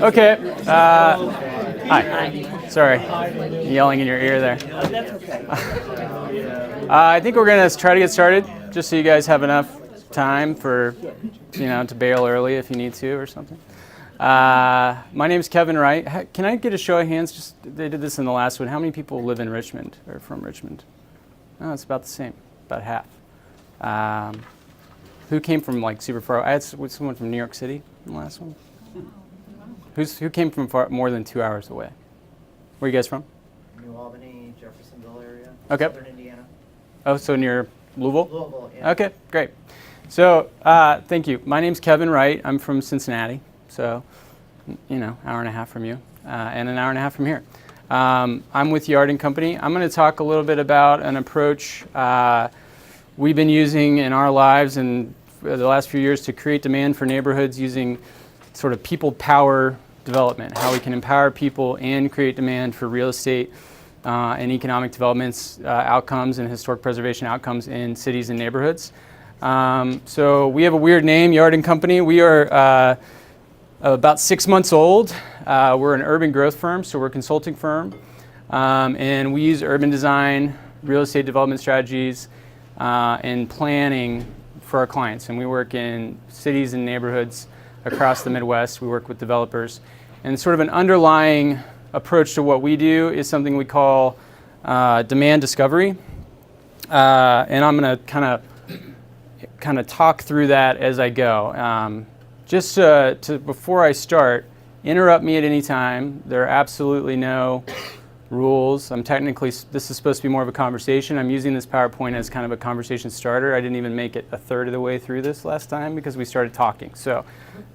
Okay. Hi. Sorry, yelling in your ear there. That's okay. I think we're going to try to get started, just so you guys have enough time for, to bail early if you need to or something. My name is Kevin Wright. Can I get a show of hands? They did this in the last one. How many people live in Richmond or from Richmond? Oh, it's about the same, about half. Who came from super far? I had someone from New York City in the last one. Who came from more than 2 hours away? Where are you guys from? New Albany, Jeffersonville area. Okay. Southern Indiana. Oh, so near Louisville? Louisville, yeah. Okay, great. So, thank you. My name's Kevin Wright. I'm from Cincinnati, so, hour and a half from you, and an hour and a half from here. I'm with Yard & Company. I'm going to talk a little bit about an approach we've been using in our lives and the last few years to create demand for neighborhoods using sort of people power development, how we can empower people and create demand for real estate and economic developments, outcomes and historic preservation outcomes in cities and neighborhoods. So we have a weird name, Yard & Company. We are about 6 months old. We're an urban growth firm, so we're a consulting firm. And we use urban design, real estate development strategies, and planning for our clients. And we work in cities and neighborhoods across the Midwest. We work with developers. And sort of an underlying approach to what we do is something we call demand discovery. And I'm going to kind of talk through that as I go. Just before I start, interrupt me at any time. There are absolutely no rules. This is supposed to be more of a conversation. I'm using this PowerPoint as kind of a conversation starter. I didn't even make it a third of the way through this last time because we started talking. So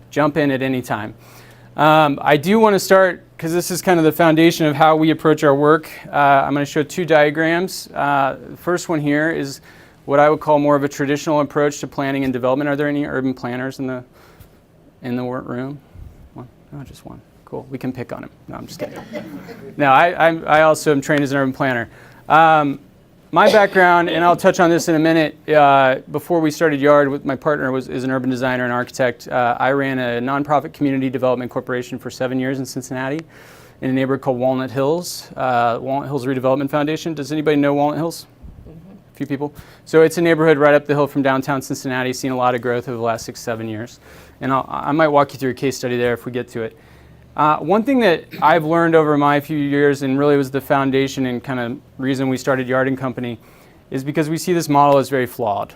jump in at any time. I do want to start, because this is kind of the foundation of how we approach our work. I'm going to show two diagrams. The first one here is what I would call more of a traditional approach to planning and development. Are there any urban planners in the room? One? No, just one. Cool. We can pick on him. No, I'm just kidding. No, I also am trained as an urban planner. My background, and I'll touch on this in a minute, before we started Yard, with my partner is an urban designer and architect. I ran a nonprofit community development corporation for 7 years in Cincinnati in a neighborhood called Walnut Hills, Walnut Hills Redevelopment Foundation. Does anybody know Walnut Hills? A few people. So it's a neighborhood right up the hill from downtown Cincinnati, seen a lot of growth over the last 6-7 years. And I might walk you through a case study there if we get to it. One thing that I've learned over my few years, and really was the foundation and kind of reason we started Yard & Company, is because we see this model as very flawed.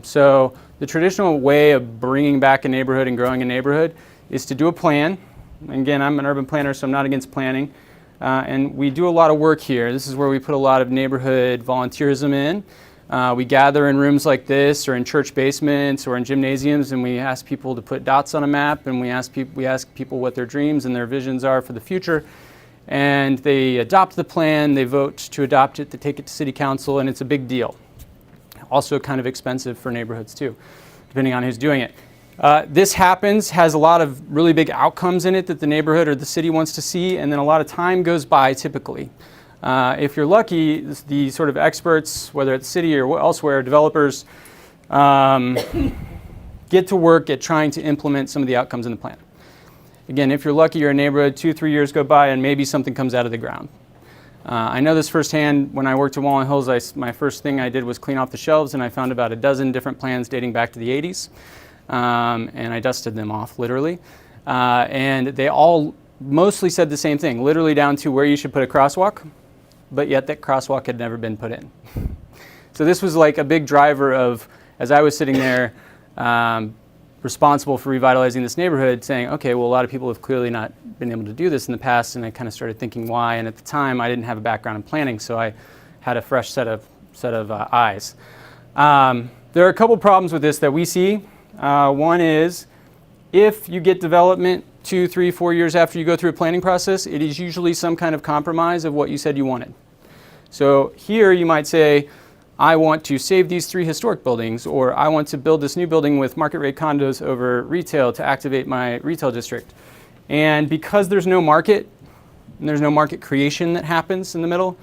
So the traditional way of bringing back a neighborhood and growing a neighborhood is to do a plan. And again, I'm an urban planner, so I'm not against planning. And we do a lot of work here. This is where we put a lot of neighborhood volunteerism in. We gather in rooms like this, or in church basements, or in gymnasiums, and we ask people to put dots on a map, and we ask people what their dreams and their visions are for the future. And they adopt the plan, they vote to adopt it, they take it to city council, and it's a big deal. Also kind of expensive for neighborhoods too, depending on who's doing it. This has a lot of really big outcomes in it that the neighborhood or the city wants to see, and then a lot of time goes by typically. If you're lucky, the sort of experts, whether it's city or elsewhere, developers, get to work at trying to implement some of the outcomes in the plan. Again, if you're lucky, you're a neighborhood, 2-3 years go by and maybe something comes out of the ground. I know this firsthand. When I worked at Walnut Hills, my first thing I did was clean off the shelves, and I found about a dozen different plans dating back to the 80s. And I dusted them off, literally. And they all mostly said the same thing, literally down to where you should put a crosswalk, but yet that crosswalk had never been put in. So this was like a big driver of, as I was sitting there responsible for revitalizing this neighborhood, saying, okay, well, a lot of people have clearly not been able to do this in the past, and I kind of started thinking why, and at the time I didn't have a background in planning, so I had a fresh set of eyes. There are a couple problems with this that we see. One is, if you get development 2, 3, 4 years after you go through a planning process, it is usually some kind of compromise of what you said you wanted. So here you might say, I want to save these 3 historic buildings, or I want to build this new building with market rate condos over retail to activate my retail district. And because there's no market, and there's no market creation that happens in the middle,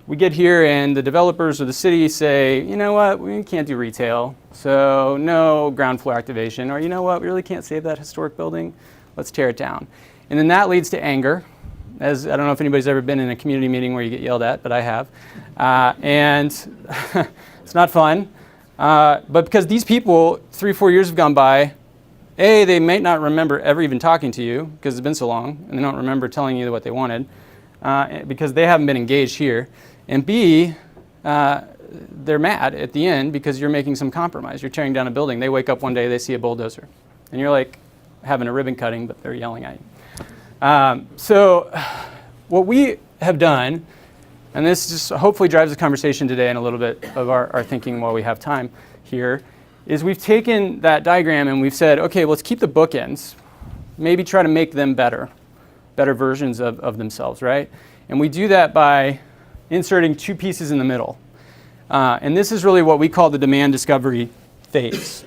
we get here and the developers or the city say, you know what, we can't do retail, so no ground floor activation, or you know what, we really can't save that historic building, let's tear it down. And then that leads to anger, as I don't know if anybody's ever been in a community meeting where you get yelled at, but I have. And it's not fun. But because these people, 3-4 years have gone by, A, they may not remember ever even talking to you because it's been so long, and they don't remember telling you what they wanted because they haven't been engaged here. And B, they're mad at the end because you're making some compromise. You're tearing down a building. They wake up one day, they see a bulldozer. And you're like having a ribbon cutting, but they're yelling at you. So what we have done, and this just hopefully drives the conversation today and a little bit of our thinking while we have time here, is we've taken that diagram and we've said, okay, let's keep the bookends, maybe try to make them better versions of themselves, right? And we do that by inserting 2 pieces in the middle. And this is really what we call the demand discovery phase.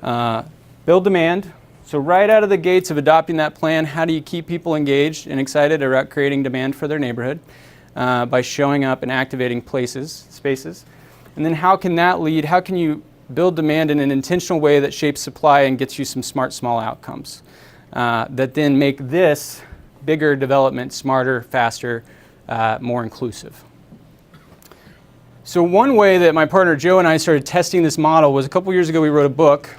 Build demand. So right out of the gates of adopting that plan, how do you keep people engaged and excited about creating demand for their neighborhood? By showing up and activating spaces. And then how can that lead, how can you build demand in an intentional way that shapes supply and gets you some smart, small outcomes that then make this bigger development smarter, faster, more inclusive. So one way that my partner Joe and I started testing this model was a couple years ago we wrote a book.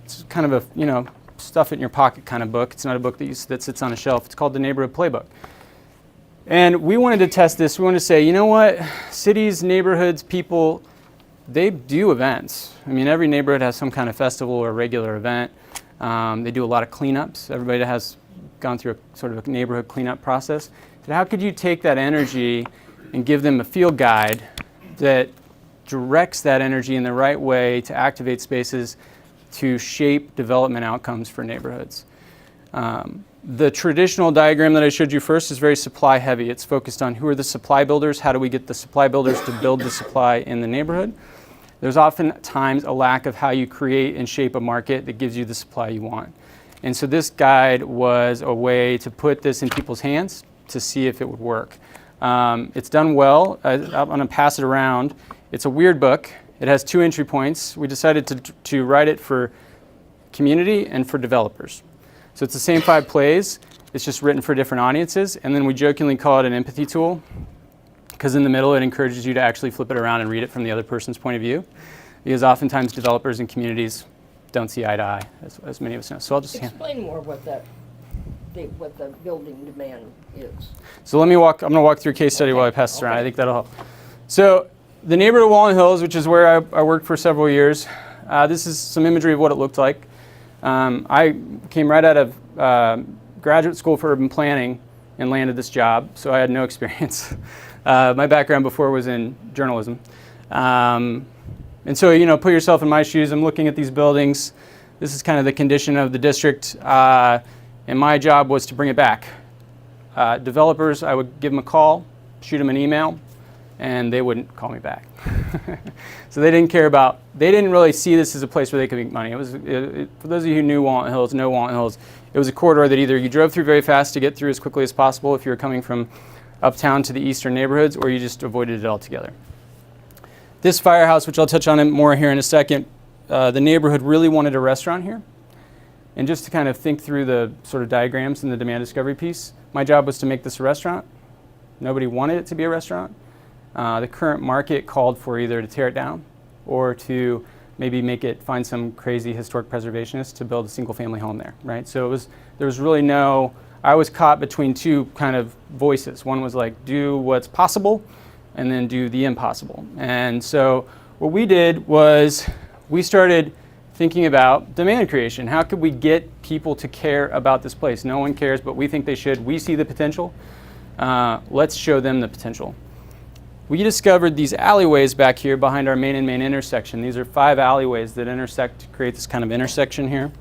It's kind of a, stuff it in your pocket kind of book. It's not a book that sits on a shelf. It's called The Neighborhood Playbook. And we wanted to test this. We wanted to say, you know what? Cities, neighborhoods, people, they do events. I mean, every neighborhood has some kind of festival or regular event. They do a lot of cleanups. Everybody has gone through a sort of a neighborhood cleanup process. So how could you take that energy and give them a field guide that directs that energy in the right way to activate spaces to shape development outcomes for neighborhoods? The traditional diagram that I showed you first is very supply heavy. It's focused on who are the supply builders, how do we get the supply builders to build the supply in the neighborhood. There's oftentimes a lack of how you create and shape a market that gives you the supply you want. And so this guide was a way to put this in people's hands to see if it would work. It's done well. I'm going to pass it around. It's a weird book. It has 2 entry points. We decided to write it for community and for developers. So it's the same 5 plays, it's just written for different audiences, and then we jokingly call it an empathy tool, because in the middle it encourages you to actually flip it around and read it from the other person's point of view, because oftentimes developers and communities don't see eye to eye, as many of us know. So I'll just explain more what the building demand is. So I'm going to walk through a case study while I pass this around. I think that'll help. So the neighborhood of Walnut Hills, which is where I worked for several years, this is some imagery of what it looked like. I came right out of graduate school for urban planning and landed this job, so I had no experience. My background before was in journalism. And so, put yourself in my shoes. I'm looking at these buildings. This is kind of the condition of the district, and my job was to bring it back. Developers, I would give them a call, shoot them an email, and they wouldn't call me back. So they didn't really see this as a place where they could make money. For those of you who knew Walnut Hills, know Walnut Hills, it was a corridor that either you drove through very fast to get through as quickly as possible if you were coming from uptown to the eastern neighborhoods, or you just avoided it altogether. This firehouse, which I'll touch on more here in a second, the neighborhood really wanted a restaurant here. And just to kind of think through the sort of diagrams in the demand discovery piece, my job was to make this a restaurant. Nobody wanted it to be a restaurant. The current market called for either to tear it down or to maybe find some crazy historic preservationist to build a single family home there, right? So there was really I was caught between 2 kind of voices. One was like, do what's possible, and then do the impossible. And so what we did was we started thinking about demand creation. How could we get people to care about this place? No one cares, but we think they should. We see the potential. Let's show them the potential. We discovered these alleyways back here behind our main and main intersection. These are 5 alleyways that intersect to create this kind of intersection here.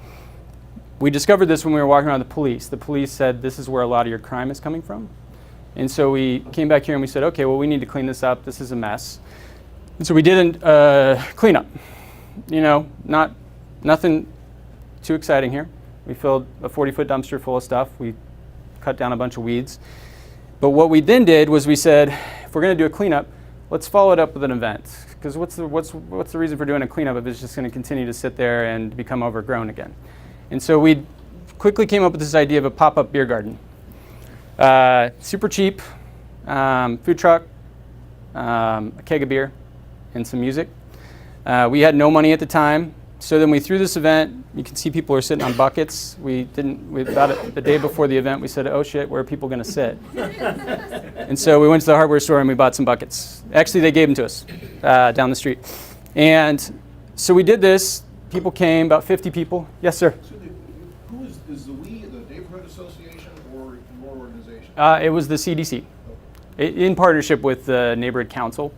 We discovered this when we were walking around the police. The police said, this is where a lot of your crime is coming from. And so we came back here and we said, okay, well, we need to clean this up. This is a mess. And so we did a cleanup. Nothing too exciting here. We filled a 40-foot dumpster full of stuff. We cut down a bunch of weeds. But what we then did was we said, if if we're going to do a cleanup, let's follow it up with an event. Because what's the reason for doing a cleanup if it's just going to continue to sit there and become overgrown again? And so we quickly came up with this idea of a pop-up beer garden. Super cheap, food truck, a keg of beer, and some music. We had no money at the time, so then we threw this event. You can see people are sitting on buckets. About the day before the event, we said, oh shit, where are people going to sit? And so we went to the hardware store and we bought some buckets. Actually, they gave them to us down the street. And so we did this. People came, about 50 people. Yes, sir? So who is the we, the neighborhood association, or your organization? It was the CDC, in partnership with the neighborhood council,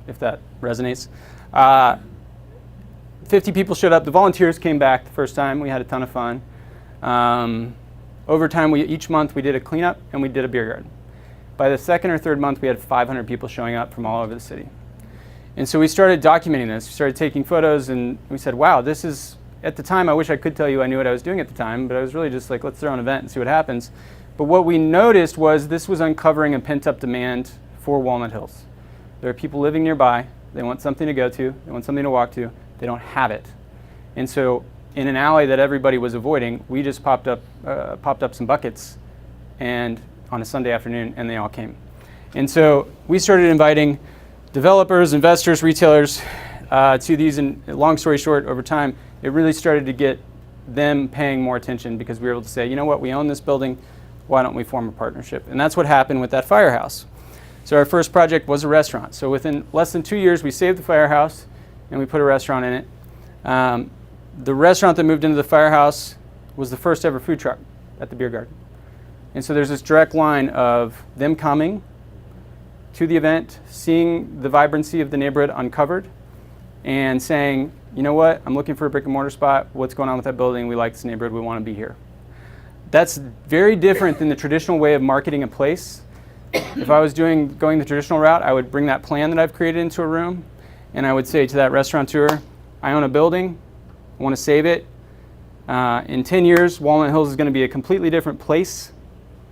if that resonates. 50 people showed up. The volunteers came back the first time. We had a ton of fun. Over time, each month we did a cleanup and we did a beer garden. By the second or third month, we had 500 people showing up from all over the city. And so we started documenting this. We started taking photos, and we said, wow, this is, at the time, I wish I could tell you I knew what I was doing at the time, but I was really just like, let's throw an event and see what happens. But what we noticed was this was uncovering a pent-up demand for Walnut Hills. There are people living nearby. They want something to go to. They want something to walk to. They don't have it. And so in an alley that everybody was avoiding, we just popped up some buckets and on a Sunday afternoon, and they all came. And so we started inviting developers, investors, retailers to these, and long story short, over time, it really started to get them paying more attention because we were able to say, you know what, we own this building, why don't we form a partnership? And that's what happened with that firehouse. So our first project was a restaurant. So within less than 2 years, we saved the firehouse and we put a restaurant in it. The restaurant that moved into the firehouse was the first ever food truck at the beer garden. And so there's this direct line of them coming to the event, seeing the vibrancy of the neighborhood uncovered, and saying, you know what, I'm looking for a brick and mortar spot. What's going on with that building? We like this neighborhood. We want to be here. That's very different than the traditional way of marketing a place. If I was going the traditional route, I would bring that plan that I've created into a room, and I would say to that restaurateur, I own a building. I want to save it. In 10 years, Walnut Hills is going to be a completely different place.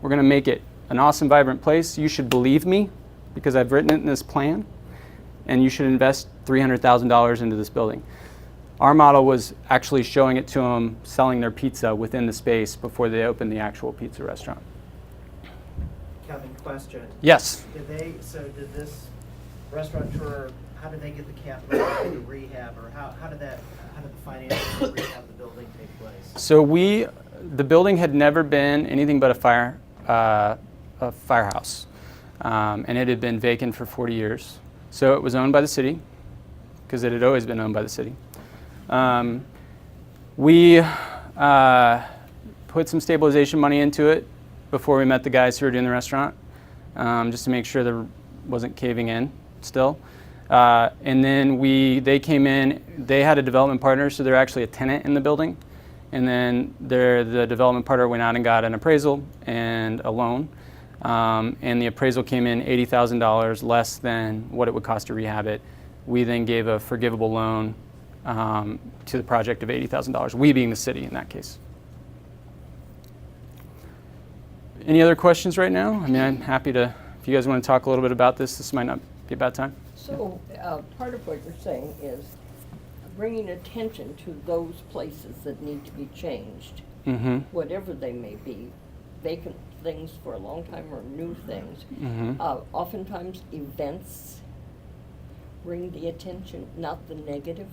We're going to make it an awesome, vibrant place. You should believe me because I've written it in this plan, and you should invest $300,000 into this building. Our model was actually showing it to them, selling their pizza within the space before they opened the actual pizza restaurant. Kevin, question. Yes. Did this restaurateur, how did they get the capital to rehab, or how did the financing to rehab the building take place? So the building had never been anything but a firehouse, and it had been vacant for 40 years. So it was owned by the city, because it had always been owned by the city. We put some stabilization money into it before we met the guys who were doing the restaurant, just to make sure there wasn't caving in still. And then they came in, they had a development partner, so they're actually a tenant in the building. And then the development partner went out and got an appraisal and a loan. And the appraisal came in $80,000 less than what it would cost to rehab it. We then gave a forgivable loan to the project of $80,000, we being the city in that case. Any other questions right now? I mean, I'm happy to, if you guys want to talk a little bit about this might not be a bad time. So part of what you're saying is bringing attention to those places that need to be changed, whatever they may be, vacant things for a long time or new things. Oftentimes events bring the attention, not the negative.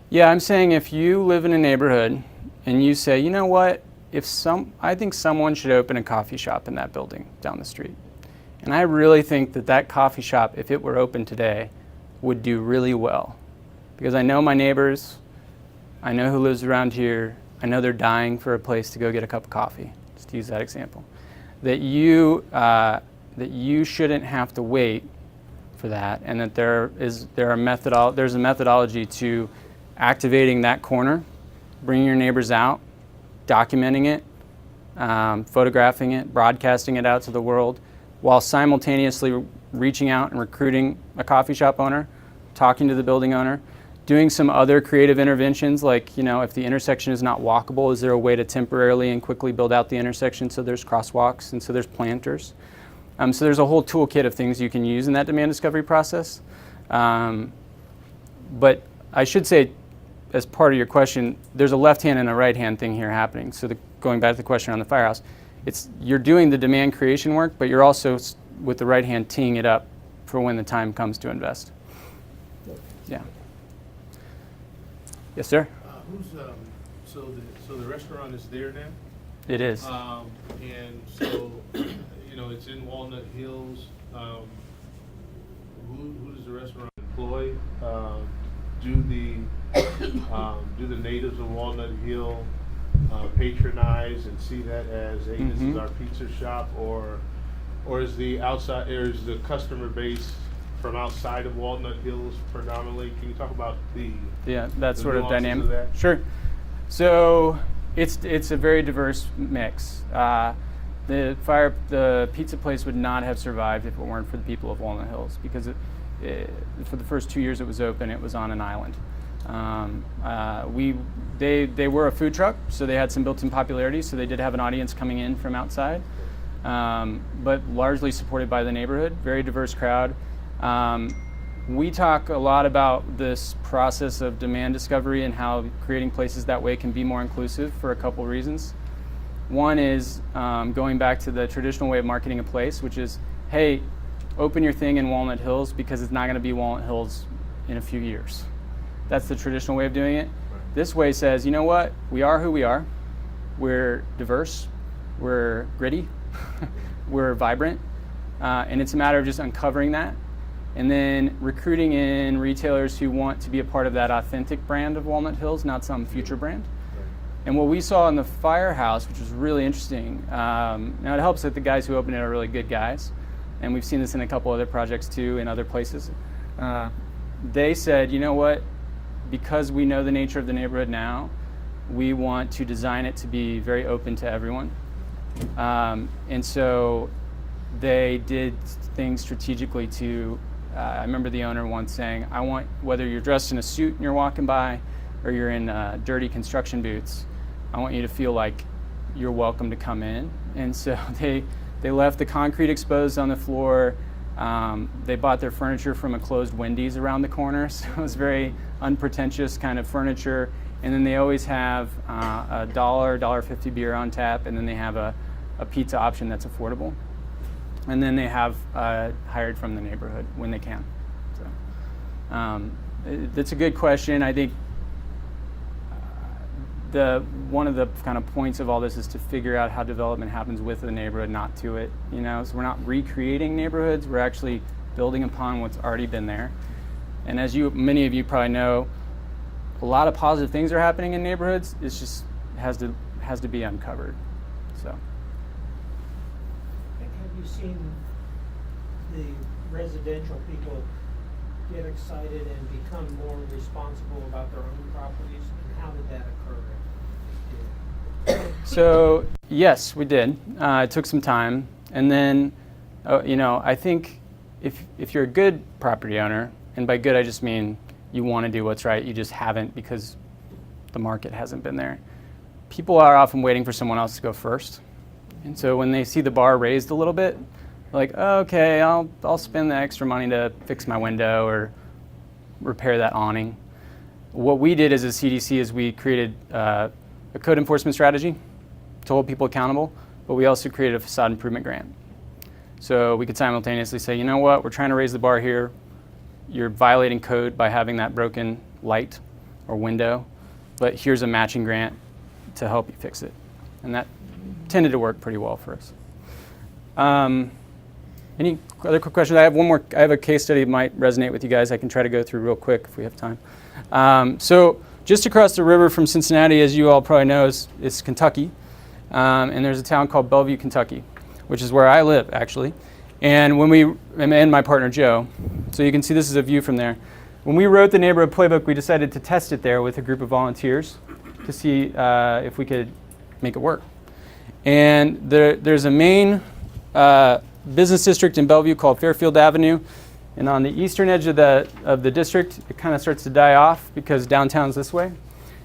Yeah, I'm saying if you live in a neighborhood and you say, you know what, I think someone should open a coffee shop in that building down the street. And I really think that coffee shop, if it were open today, would do really well. Because I know my neighbors, I know who lives around here, I know they're dying for a place to go get a cup of coffee, just to use that example. That you shouldn't have to wait for that, and that there's a methodology to activating that corner, bringing your neighbors out, documenting it, photographing it, broadcasting it out to the world, while simultaneously reaching out and recruiting a coffee shop owner, talking to the building owner, doing some other creative interventions like, if the intersection is not walkable, is there a way to temporarily and quickly build out the intersection so there's crosswalks and so there's planters? So there's a whole toolkit of things you can use in that demand discovery process. But I should say, as part of your question, there's a left-hand and a right-hand thing here happening. So going back to the question on the firehouse, you're doing the demand creation work, but you're also, with the right hand, teeing it up for when the time comes to invest. Yeah. Yes, sir? So the restaurant is there now? It is. And so, it's in Walnut Hills. Who does the restaurant employ? Do the natives of Walnut Hill patronize and see that as, hey, this is our pizza shop, or is the customer base from outside of Walnut Hills predominantly? Can you talk about that sort of nuances dynamic? of that? Sure. So it's a very diverse mix. The pizza place would not have survived if it weren't for the people of Walnut Hills, because for the first 2 years it was open, it was on an island. They were a food truck, so they had some built-in popularity, so they did have an audience coming in from outside, but largely supported by the neighborhood. Very diverse crowd. We talk a lot about this process of demand discovery and how creating places that way can be more inclusive for a couple reasons. One is going back to the traditional way of marketing a place, which is, hey, open your thing in Walnut Hills because it's not going to be Walnut Hills in a few years. That's the traditional way of doing it. Right. This way says, you know what? We are who we are. We're diverse. We're gritty. We're vibrant. And it's a matter of just uncovering that and then recruiting in retailers who want to be a part of that authentic brand of Walnut Hills, not some future brand. Right. And what we saw in the firehouse, which was really interesting, now it helps that the guys who open it are really good guys. And we've seen this in a couple other projects too in other places. They said, you know what? Because we know the nature of the neighborhood now, we want to design it to be very open to everyone. And so they did things strategically to, I remember the owner once saying, I want, whether you're dressed in a suit and you're walking by or you're in dirty construction boots, I want you to feel like you're welcome to come in. And so they left the concrete exposed on the floor. They bought their furniture from a closed Wendy's around the corner, so it was very unpretentious kind of furniture. And then they always have a $1.50 beer on tap, and then they have a pizza option that's affordable. And then they have hired from the neighborhood when they can. So that's a good question. I think one of the kind of points of all this is to figure out how development happens with the neighborhood, not to it. So we're not recreating neighborhoods. We're actually building upon what's already been there. And as many of you probably know, a lot of positive things are happening in neighborhoods. It's just has to be uncovered. So. Have you seen the residential people get excited and become more responsible about their own properties? And how did that occur? So yes, we did. It took some time, and then I think if you're a good property owner, and by good I just mean you want to do what's right, you just haven't because the market hasn't been there. People are often waiting for someone else to go first, and so when they see the bar raised a little bit, they're like, oh, okay, I'll spend the extra money to fix my window or repair that awning. What we did as a CDC is we created a code enforcement strategy to hold people accountable, but we also created a facade improvement grant. So we could simultaneously say, you know what, we're trying to raise the bar here. You're violating code by having that broken light or window, but here's a matching grant to help you fix it. And that tended to work pretty well for us. Any other quick questions? I have one more. I have a case study that might resonate with you guys. I can try to go through real quick if we have time. So just across the river from Cincinnati, as you all probably know, is Kentucky. And there's a town called Bellevue, Kentucky, which is where I live, actually. And and my partner, Joe, so you can see this is a view from there. When we wrote the neighborhood playbook, we decided to test it there with a group of volunteers to see if we could make it work. And there's a main business district in Bellevue called Fairfield Avenue. And on the eastern edge of the district, it kind of starts to die off because downtown's this way.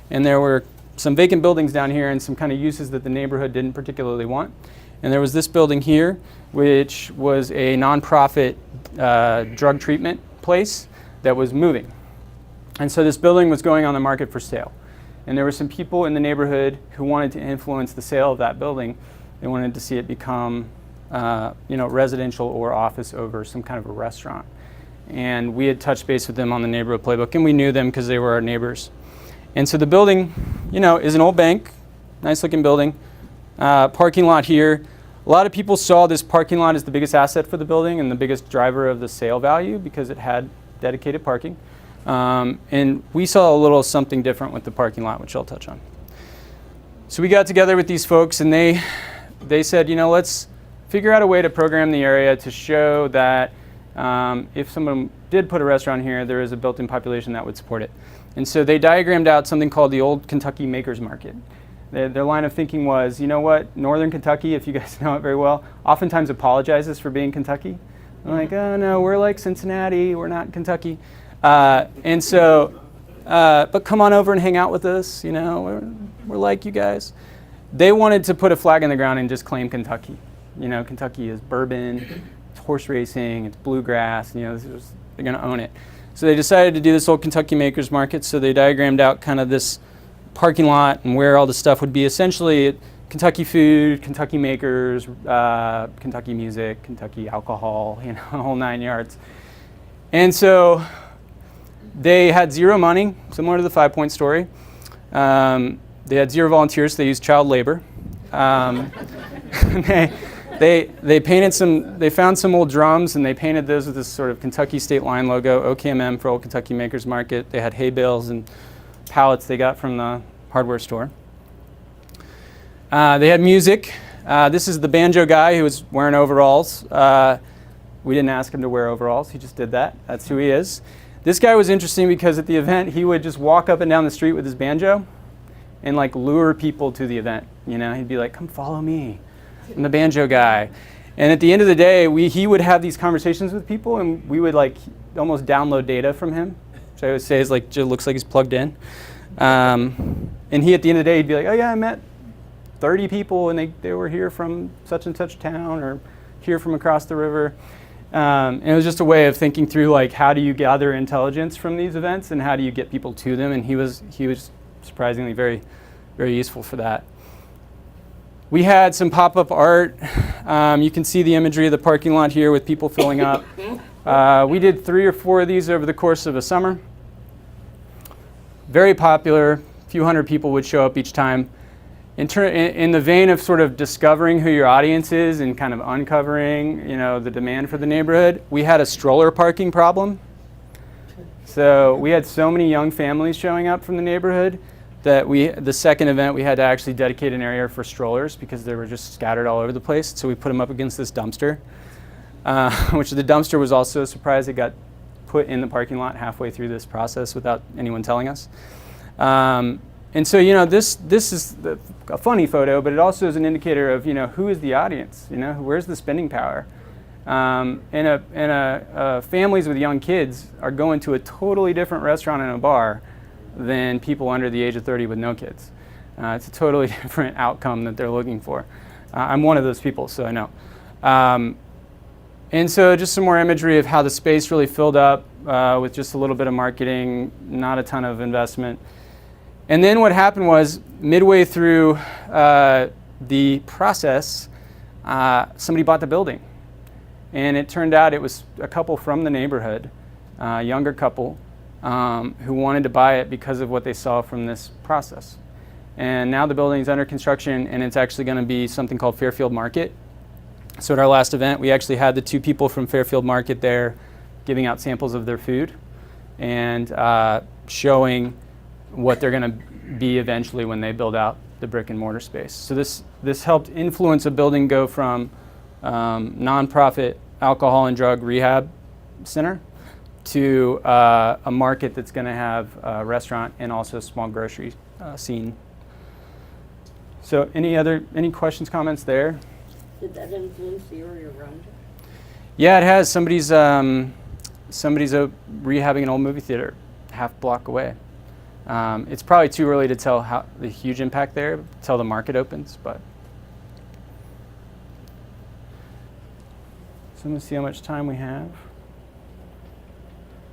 And there were some vacant buildings down here and some kind of uses that the neighborhood didn't particularly want. And there was this building here, which was a nonprofit drug treatment place that was moving. And so this building was going on the market for sale. And there were some people in the neighborhood who wanted to influence the sale of that building. They wanted to see it become residential or office over some kind of a restaurant. And we had touched base with them on the neighborhood playbook, and we knew them because they were our neighbors. And so the building, is an old bank, nice looking building. Parking lot here. A lot of people saw this parking lot as the biggest asset for the building and the biggest driver of the sale value because it had dedicated parking. And we saw a little something different with the parking lot, which I'll touch on. So we got together with these folks, and they said, let's figure out a way to program the area to show that if someone did put a restaurant here, there is a built-in population that would support it. And so they diagrammed out something called the Old Kentucky Makers Market. Their line of thinking was, Northern Kentucky, if you guys know it very well, oftentimes apologizes for being Kentucky. They're like, oh no, we're like Cincinnati, we're not Kentucky. But come on over and hang out with us, we're like you guys. They wanted to put a flag in the ground and just claim Kentucky. Kentucky is bourbon, it's horse racing, it's bluegrass, they're going to own it. So they decided to do this Old Kentucky Makers Market, so they diagrammed out kind of this parking lot and where all the stuff would be. Essentially, Kentucky food, Kentucky makers, Kentucky music, Kentucky alcohol, the whole 9 yards. And so they had zero money, similar to the 5 Point story. They had zero volunteers, so they used child labor. They painted they found some old drums and they painted those with this sort of Kentucky State Line logo, OKMM for Old Kentucky Makers Market. They had hay bales and pallets they got from the hardware store. They had music. This is the banjo guy who was wearing overalls. We didn't ask him to wear overalls, he just did that. That's who he is. This guy was interesting because at the event he would just walk up and down the street with his banjo and lure people to the event. He'd be like, come follow me, I'm the banjo guy. And at the end of the day, he would have these conversations with people and we would almost download data from him, which I would say is looks like he's plugged in. And he, at the end of the day, he'd be like, oh yeah, I met 30 people and they were here from such and such town or here from across the river. And it was just a way of thinking through how do you gather intelligence from these events and how do you get people to them, and he was surprisingly very, very useful for that. We had some pop-up art. You can see the imagery of the parking lot here with people filling up. We did 3 or 4 of these over the course of a summer. Very popular. A few hundred people would show up each time. In the vein of sort of discovering who your audience is and kind of uncovering, the demand for the neighborhood, we had a stroller parking problem. So we had so many young families showing up from the neighborhood that the second event, we had to actually dedicate an area for strollers because they were just scattered all over the place. So we put them up against this dumpster, which the dumpster was also a surprise. It got put in the parking lot halfway through this process without anyone telling us. And so, this is a funny photo, but it also is an indicator of, who is the audience? Where's the spending power? Families with young kids are going to a totally different restaurant and a bar than people under the age of 30 with no kids. It's a totally different outcome that they're looking for. I'm one of those people, so I know. And so just some more imagery of how the space really filled up with just a little bit of marketing, not a ton of investment. And then what happened was, midway through the process, somebody bought the building. And it turned out it was a couple from the neighborhood, a younger couple, who wanted to buy it because of what they saw from this process. And now the building is under construction, and it's actually going to be something called Fairfield Market. So at our last event, we actually had the 2 people from Fairfield Market there giving out samples of their food and showing what they're going to be eventually when they build out the brick and mortar space. So this helped influence a building go from nonprofit alcohol and drug rehab center to a market that's going to have a restaurant and also a small grocery scene. So any questions, comments there? Did that influence the area around it? Yeah, it has. Somebody's rehabbing an old movie theater half block away. It's probably too early to tell how the huge impact there until the market opens, but. So I'm going to see how much time we have.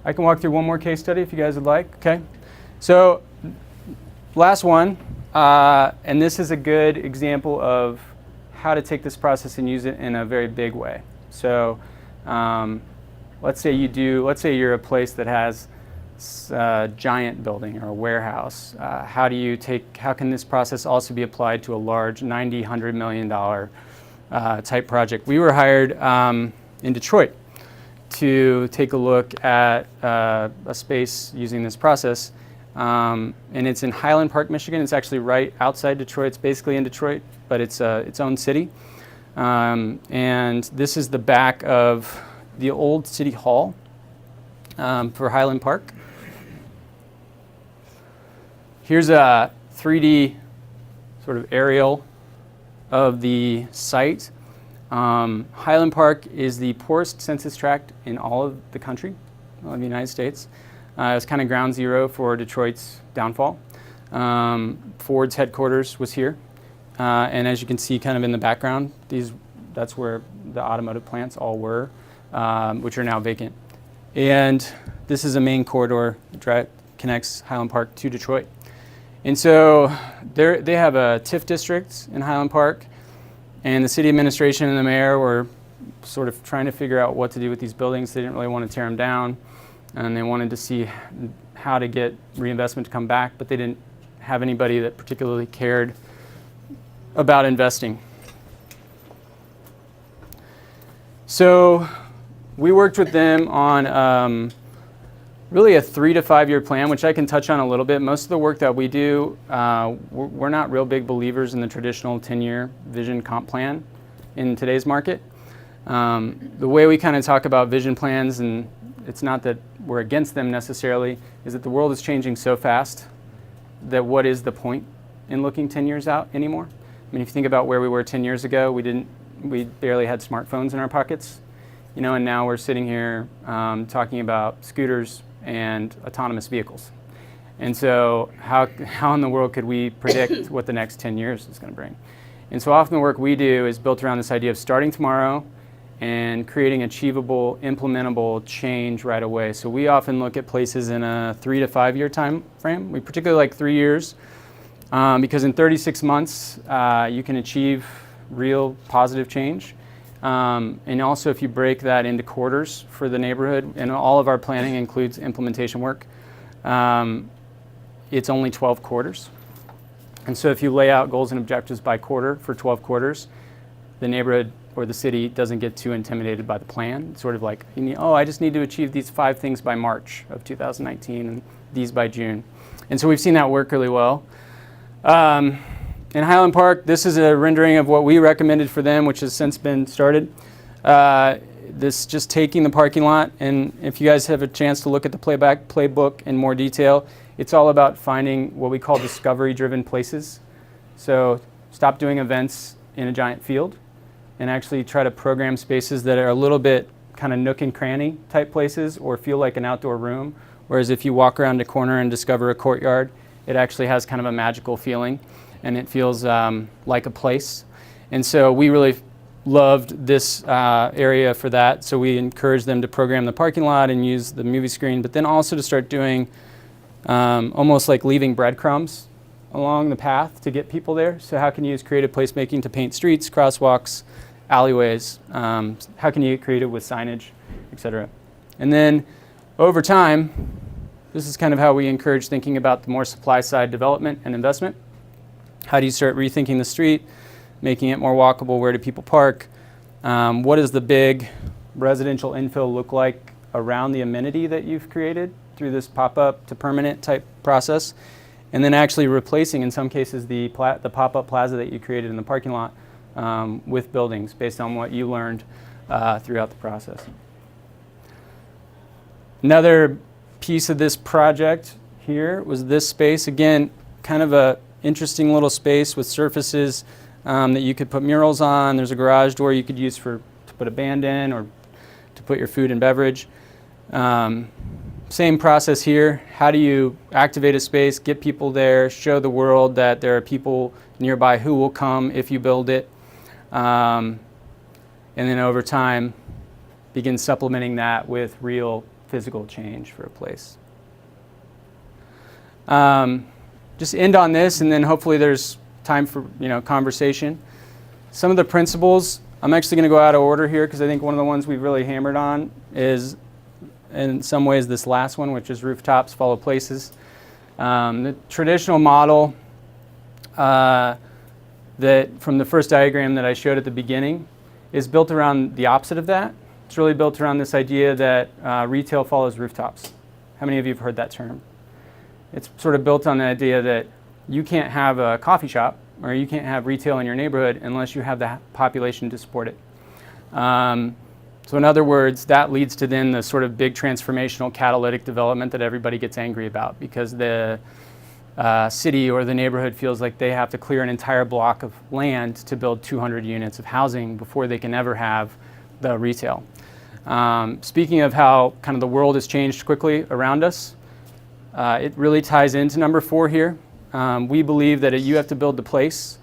I can walk through one more case study if you guys would like. Okay. So last one, and this is a good example of how to take this process and use it in a very big way. So let's say you're a place that has a giant building or a warehouse. How can this process also be applied to a large $90, $100 million type project? We were hired in Detroit to take a look at a space using this process. And it's in Highland Park, Michigan. It's actually right outside Detroit. It's basically in Detroit, but it's its own city. And this is the back of the old city hall for Highland Park. Here's a 3D sort of aerial of the site. Highland Park is the poorest census tract in all of the country, all of the United States. It was kind of ground zero for Detroit's downfall. Ford's headquarters was here. And as you can see kind of in the background, that's where the automotive plants all were, which are now vacant. And this is a main corridor that connects Highland Park to Detroit. And so they have a TIF district in Highland Park, and the city administration and the mayor were sort of trying to figure out what to do with these buildings. They didn't really want to tear them down, and they wanted to see how to get reinvestment to come back, but they didn't have anybody that particularly cared about investing. So we worked with them on really a 3 to 5 year plan, which I can touch on a little bit. Most of the work that we do, we're not real big believers in the traditional 10-year vision comp plan in today's market. The way we kind of talk about vision plans, and it's not that we're against them necessarily, is that the world is changing so fast that what is the point in looking 10 years out anymore? I mean, if you think about where we were 10 years ago, we barely had smartphones in our pockets, and now we're sitting here talking about scooters and autonomous vehicles. And so how in the world could we predict what the next 10 years is going to bring? And so often the work we do is built around this idea of starting tomorrow and creating achievable, implementable change right away. So we often look at places in a 3 to 5 year time frame. We particularly like 3 years because in 36 months you can achieve real positive change. And also if you break that into quarters for the neighborhood, and all of our planning includes implementation work, it's only 12 quarters. And so if you lay out goals and objectives by quarter for 12 quarters, the neighborhood or the city doesn't get too intimidated by the plan. It's sort of like, I just need to achieve these 5 things by March of 2019 and these by June. And so we've seen that work really well. In Highland Park, this is a rendering of what we recommended for them, which has since been started. This just taking the parking lot, and if you guys have a chance to look at the playbook in more detail, it's all about finding what we call discovery-driven places. So stop doing events in a giant field and actually try to program spaces that are a little bit kind of nook and cranny type places or feel like an outdoor room. Whereas if you walk around a corner and discover a courtyard, it actually has kind of a magical feeling and it feels like a place. And so we really loved this area for that. So we encouraged them to program the parking lot and use the movie screen, but then also to start doing almost like leaving breadcrumbs along the path to get people there. So how can you use creative placemaking to paint streets, crosswalks, alleyways? How can you get creative with signage, et cetera? And then over time, this is kind of how we encourage thinking about the more supply side development and investment. How do you start rethinking the street, making it more walkable? Where do people park? What does the big residential infill look like around the amenity that you've created through this pop-up to permanent type process? And then actually replacing, in some cases, the pop-up plaza that you created in the parking lot with buildings based on what you learned throughout the process. Another piece of this project here was this space. Again, kind of a interesting little space with surfaces that you could put murals on. There's a garage door you could use to put a band in or to put your food and beverage. same process here. How do you activate a space, get people there, show the world that there are people nearby who will come if you build it, and then over time begin supplementing that with real physical change for a place. Just end on this, and then hopefully there's time for conversation. Some of the principles, I'm actually going to go out of order here because I think one of the ones we've really hammered on is in some ways this last one, which is rooftops follow places. The traditional model that from the first diagram that I showed at the beginning is built around the opposite of that. It's really built around this idea that retail follows rooftops. How many of you have heard that term? It's sort of built on the idea that you can't have a coffee shop or you can't have retail in your neighborhood unless you have the population to support it. So in other words, that leads to then the sort of big transformational catalytic development that everybody gets angry about because the city or the neighborhood feels like they have to clear an entire block of land to build 200 units of housing before they can ever have the retail. Speaking of how kind of the world has changed quickly around us, it really ties into number 4 here. We believe that you have to build the place.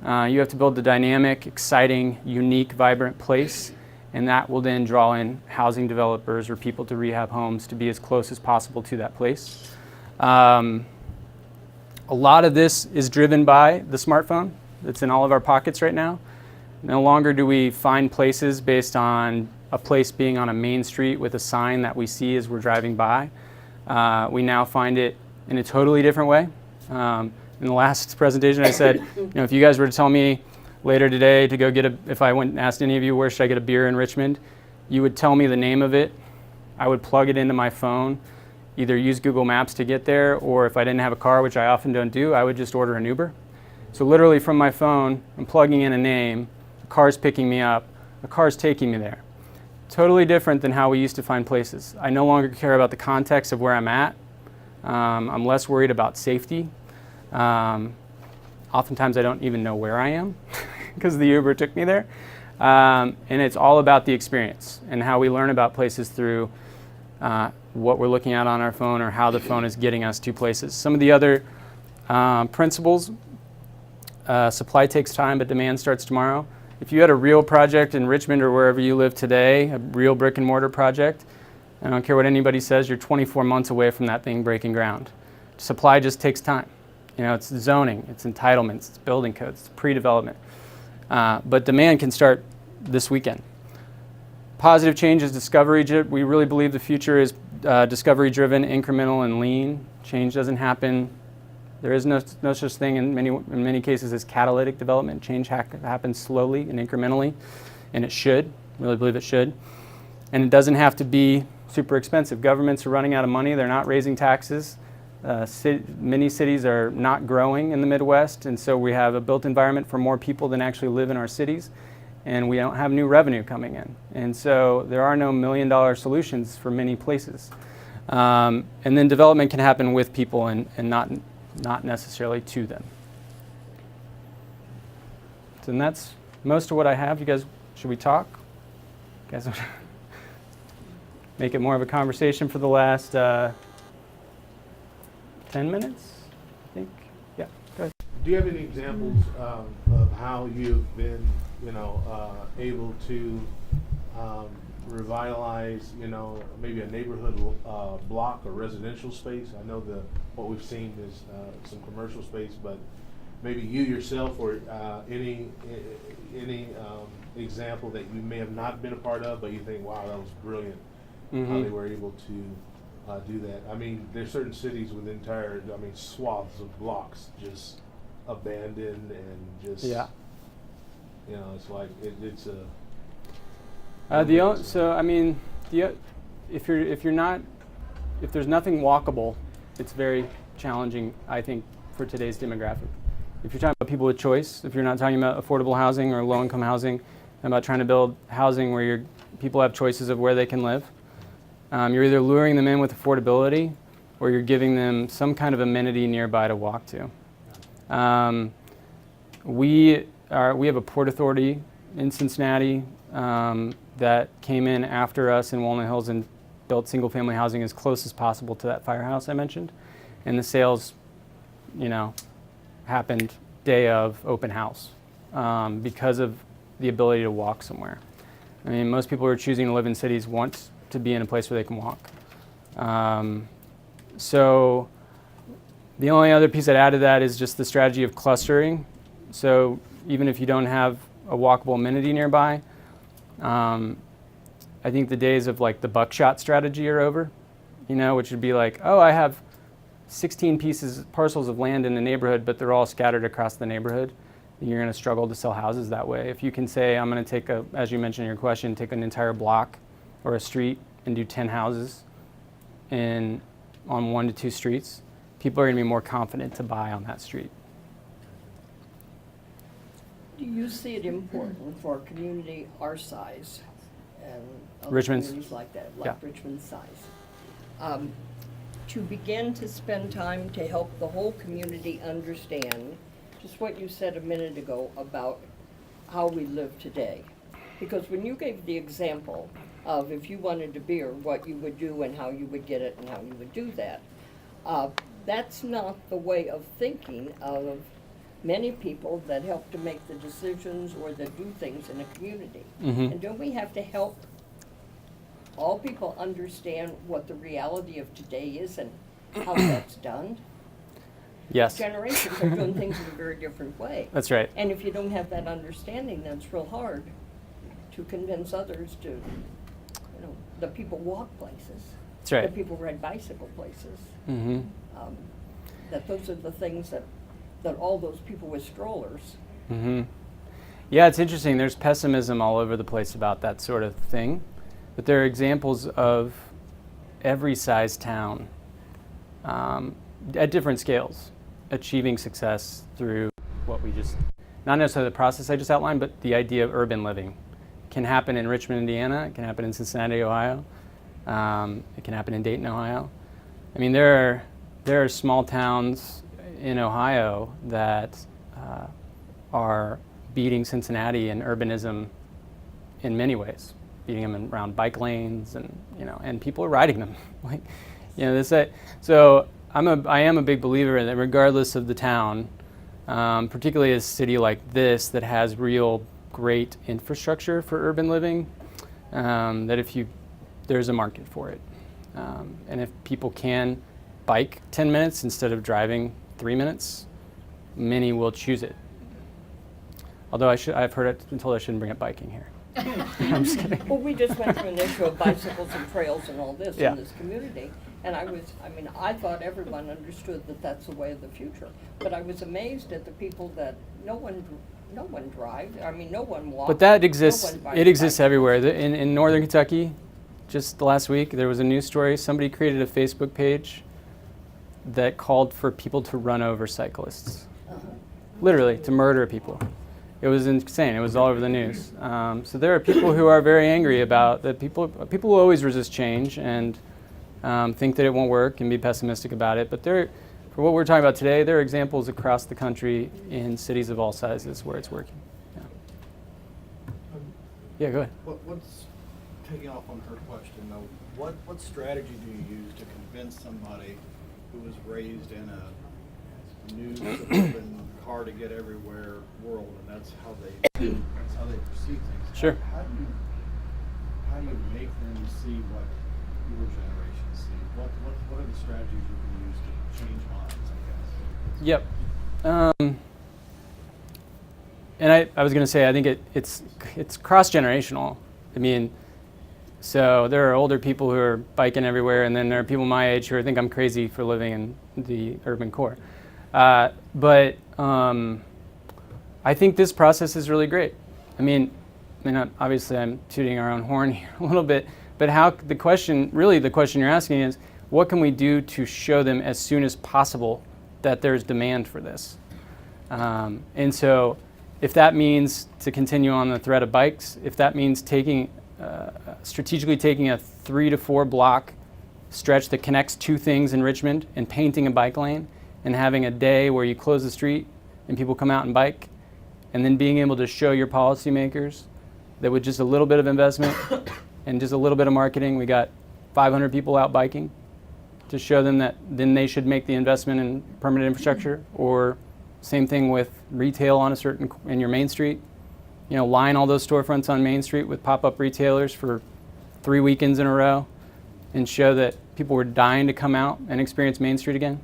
You have to build the dynamic, exciting, unique, vibrant place, and that will then draw in housing developers or people to rehab homes to be as close as possible to that place. A lot of this is driven by the smartphone that's in all of our pockets right now. No longer do we find places based on a place being on a main street with a sign that we see as we're driving by. We now find it in a totally different way. In the last presentation I said, if you guys were to tell me later today to go get if I went and asked any of you where should I get a beer in Richmond, you would tell me the name of it. I would plug it into my phone, either use Google Maps to get there, or if I didn't have a car, which I often don't do, I would just order an Uber. So literally from my phone, I'm plugging in a name, the car's picking me up, the car's taking me there. Totally different than how we used to find places. I no longer care about the context of where I'm at. I'm less worried about safety. Oftentimes I don't even know where I am because the Uber took me there. And it's all about the experience and how we learn about places through what we're looking at on our phone or how the phone is getting us to places. Some of the other principles, supply takes time, but demand starts tomorrow. If you had a real project in Richmond or wherever you live today, a real brick and mortar project, I don't care what anybody says, you're 24 months away from that thing breaking ground. Supply just takes time. It's zoning, it's entitlements, it's building codes, it's pre-development. But demand can start this weekend. Positive change is discovery. We really believe the future is discovery-driven, incremental, and lean. Change doesn't happen. There is no such thing in many cases as catalytic development. Change happens slowly and incrementally, and it should. We really believe it should. And it doesn't have to be super expensive. Governments are running out of money. They're not raising taxes. Many cities are not growing in the Midwest, and so we have a built environment for more people than actually live in our cities, and we don't have new revenue coming in. And so there are no million-dollar solutions for many places. And then development can happen with people and not necessarily to them. So and that's most of what I have. You guys, should we talk? You guys make it more of a conversation for the last 10 minutes, I think. Yeah, go ahead. Do you have any examples of how you've been, able to revitalize, maybe a neighborhood block or residential space? I know what we've seen is some commercial space, but maybe you yourself or any example that you may have not been a part of, but you think, wow, that was brilliant, how they were able to do that. I mean, there's certain cities with entire, swaths of blocks just abandoned and just, it's like it's a. If there's nothing walkable, it's very challenging, I think, for today's demographic. If you're talking about people with choice, if you're not talking about affordable housing or low-income housing, and about trying to build housing where people have choices of where they can live, you're either luring them in with affordability or you're giving them some kind of amenity nearby to walk to. We have a port authority in Cincinnati that came in after us in Walnut Hills and built single-family housing as close as possible to that firehouse I mentioned, and the sales, happened day of open house because of the ability to walk somewhere. I mean, most people who are choosing to live in cities want to be in a place where they can walk. So the only other piece I'd add to that is just the strategy of clustering. So even if you don't have a walkable amenity nearby, I think the days of like the buckshot strategy are over, which would be like, oh, I have 16 parcels of land in the neighborhood, but they're all scattered across the neighborhood. You're going to struggle to sell houses that way. If you can say, I'm going to take as you mentioned in your question, take an entire block or a street and do 10 houses on 1 to 2 streets, people are going to be more confident to buy on that street. Do you see it important for a community our size and other Richmond's? communities like that, like Yeah. Richmond's size, to begin to spend time to help the whole community understand just what you said a minute ago about how we live today? Because when you gave the example of if you wanted a beer, what you would do and how you would get it and how you would do that, that's not the way of thinking of many people that help to make the decisions or that do things in a community. Mhm. And don't we have to help all people understand what the reality of today is and how that's done? Yes, Generations are doing things in a very different way. that's right. And if you don't have that understanding, then it's real hard to convince others to, the people walk places. That's right. The people ride bicycle places. Mm-hmm. That those are the things that all those people with strollers. Mm-hmm. Yeah, it's interesting. There's pessimism all over the place about that sort of thing, but there are examples of every size town at different scales achieving success through what we just, not necessarily the process I just outlined, but the idea of urban living. It can happen in Richmond, Indiana. It can happen in Cincinnati, Ohio. It can happen in Dayton, Ohio. I mean, there are small towns in Ohio that are beating Cincinnati in urbanism in many ways, beating them around bike lanes, and people are riding them. So I am a big believer that regardless of the town, particularly a city like this that has real great infrastructure for urban living, that there's a market for it, and if people can bike 10 minutes instead of driving 3 minutes, many will choose it. Although I've been told I shouldn't bring up biking here. I'm just kidding. Well, we just went through an issue of bicycles and trails and all this Yeah. in this community. And I thought everyone understood that that's the way of the future. But I was amazed at the people that no one drives, no one walks. But that exists. No one rides It exists bicycles. everywhere. In northern Kentucky, just last week, there was a news story. Somebody created a Facebook page that called for people to run over cyclists, literally to murder people. It was insane. It was all over the news. So there are people who are very angry about that. People will always resist change and think that it won't work and be pessimistic about it. But for what we're talking about today, there are examples across the country in cities of all sizes where it's working. Yeah, go ahead. What's taking off on her question though? What strategy do you use to convince somebody who was raised in a new suburban car to get everywhere world, and that's how they perceive things? Sure. How do you make them see what your generation sees? What are the strategies you can use to change minds, I guess? Yep. And I was going to say, I think it's cross-generational. I mean, so there are older people who are biking everywhere, and then there are people my age who think I'm crazy for living in the urban core. But I think this process is really great. I mean, obviously I'm tooting our own horn here a little bit, but the question you're asking is, what can we do to show them as soon as possible that there's demand for this? And so if that means to continue on the thread of bikes, if that means strategically taking a 3 to 4 block stretch that connects 2 things in Richmond and painting a bike lane and having a day where you close the street and people come out and bike, and then being able to show your policymakers that with just a little bit of investment and just a little bit of marketing, we got 500 people out biking to show them that then they should make the investment in permanent infrastructure? Or same thing with retail on in your main street, line all those storefronts on Main Street with pop-up retailers for 3 weekends in a row and show that people were dying to come out and experience Main Street again.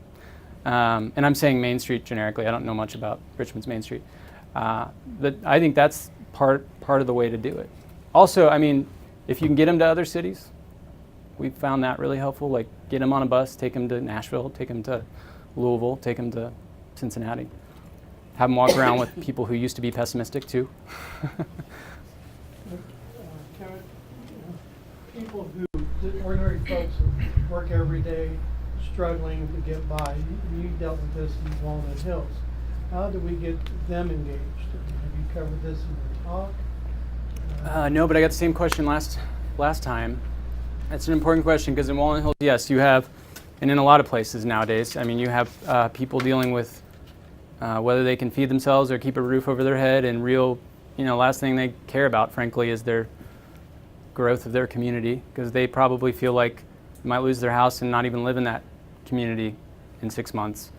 And I'm saying Main Street generically. I don't know much about Richmond's Main Street. But I think that's part of the way to do it. Also, I mean, if you can get them to other cities, we found that really helpful. Like, get them on a bus, take them to Nashville, take them to Louisville, take them to Cincinnati. Have them walk around with people who used to be pessimistic too. Kevin, people the ordinary folks who work every day, struggling to get by. You dealt with this in Walnut Hills. How do we get them engaged? Have you covered this in the talk? No, but I got the same question last time. That's an important question because in Walnut Hills, yes, you have, and in a lot of places nowadays, I mean, you have people dealing with whether they can feed themselves or keep a roof over their head, and last thing they care about, frankly, is their growth of their community, because they probably feel like they might lose their house and not even live in that community in 6 months.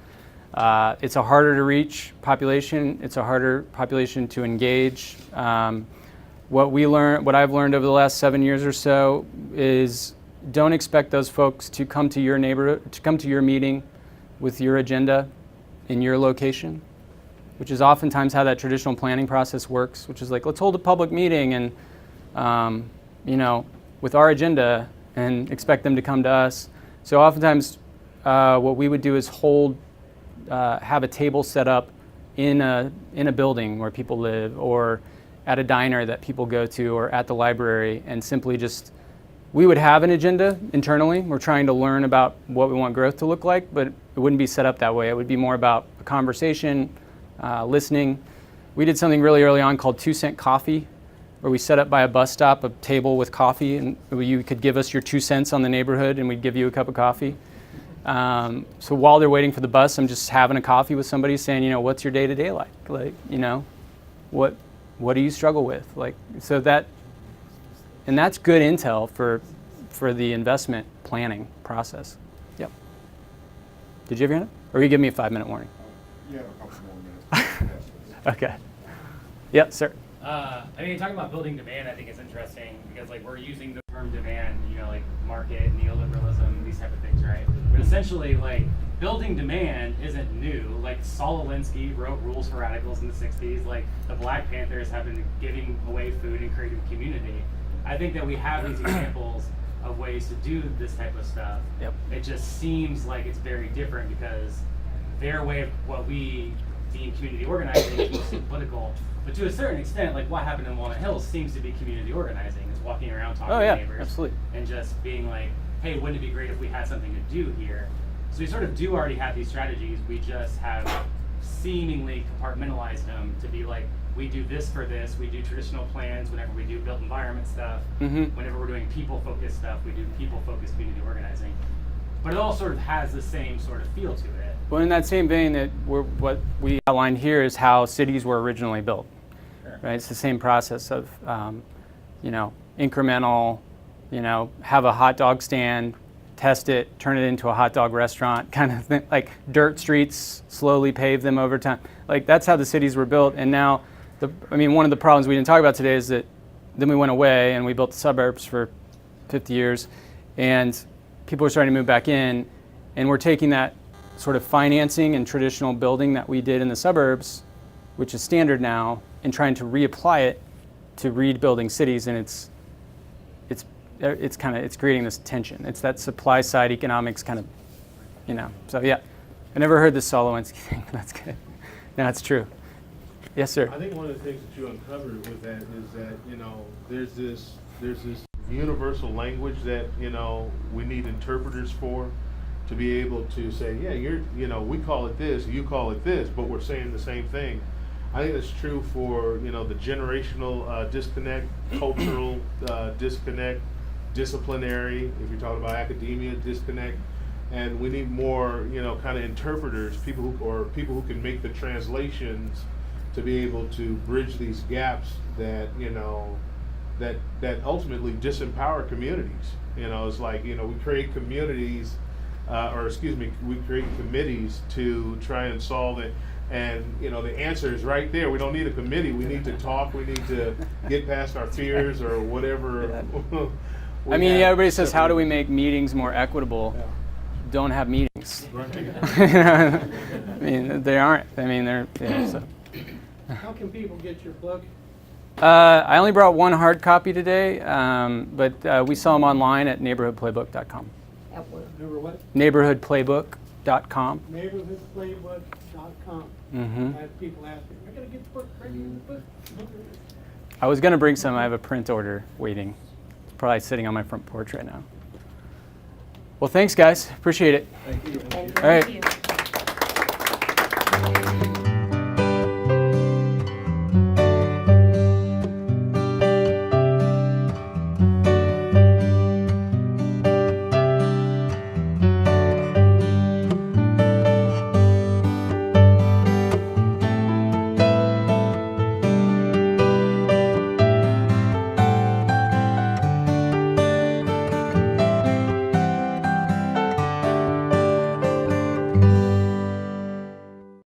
It's a harder to reach population. It's a harder population to engage. What I've learned over the last 7 years or so is don't expect those folks to come to your neighborhood, to come to your meeting with your agenda in your location, which is oftentimes how that traditional planning process works, which is like, let's hold a public meeting and, with our agenda and expect them to come to us. So oftentimes what we would do is have a table set up in a building where people live, or at a diner that people go to, or at the library, and simply we would have an agenda internally. We're trying to learn about what we want growth to look like, but it wouldn't be set up that way. It would be more about a conversation, listening. We did something really early on called 2-cent coffee, where we set up by a bus stop a table with coffee, and you could give us your 2 cents on the neighborhood, and we'd give you a cup of coffee. So while they're waiting for the bus, I'm just having a coffee with somebody saying, what's your day-to-day like? Like, what do you struggle with? Like, and that's good intel for the investment planning process. Yep. Did you have your hand up? Or you give me a 5-minute warning? You have a couple more minutes. Okay. Yep, sir. Talking about building demand, I think it's interesting because we're using the term demand, like market, neoliberalism, these type of things, right? But essentially, building demand isn't new. Saul Alinsky wrote Rules for Radicals in the 60s. The Black Panthers have been giving away food and creating community. I think that we have these examples of ways to do this type of stuff. Yep. It just seems like it's very different because their way of what we deem community organizing is mostly political. But to a certain extent, what happened in Walnut Hills seems to be community organizing. It's walking around talking to neighbors. Absolutely. And just being like, hey, wouldn't it be great if we had something to do here? So we sort of do already have these strategies. We just have seemingly compartmentalized them to be like, we do this for this. We do traditional plans whenever we do built environment stuff. Mm-hmm. Whenever we're doing people-focused stuff, we do people-focused community organizing. But it all sort of has the same sort of feel to it. Well, in that same vein, what we outlined here is how cities were originally built. Sure. Right? It's the same process of, incremental, have a hot dog stand, test it, turn it into a hot dog restaurant, kind of thing, like dirt streets, slowly pave them over time. That's how the cities were built. And now, one of the problems we didn't talk about today is that then we went away and we built the suburbs for 50 years, and people are starting to move back in, and we're taking that sort of financing and traditional building that we did in the suburbs, which is standard now, and trying to reapply it to rebuilding cities, and it's creating this tension. It's that supply side economics kind of, So yeah, I never heard this Saul Alinsky thing. That's good. No, it's true. Yes, sir. I think one of the things that you uncovered with that is that there's this universal language that we need interpreters for, to be able to say, yeah, we call it this, you call it this, but we're saying the same thing. I think that's true for the generational disconnect, cultural disconnect, disciplinary, if you're talking about academia, disconnect, and we need more kind of interpreters, people who can make the translations to be able to bridge these gaps that that ultimately disempower communities. You know, it's like, you know, we create communities, we create committees to try and solve it. And, you know, the answer is right there. We don't need a committee. We need to talk. We need to get past our fears or whatever. I mean, everybody says, how do we make meetings more equitable? Don't have meetings. I mean, they aren't. I mean, they're, so. How can people get your book? I only brought one hard copy today, but we sell them online at neighborhoodplaybook.com. At what? Over what? Neighborhoodplaybook.com. Neighborhoodplaybook.com. Mm-hmm. I have people ask me, I gotta get the book, bring me the book. I was going to bring some. I have a print order waiting. It's probably sitting on my front porch right now. Well, thanks, guys. Appreciate it. Thank you. And All right. thank you.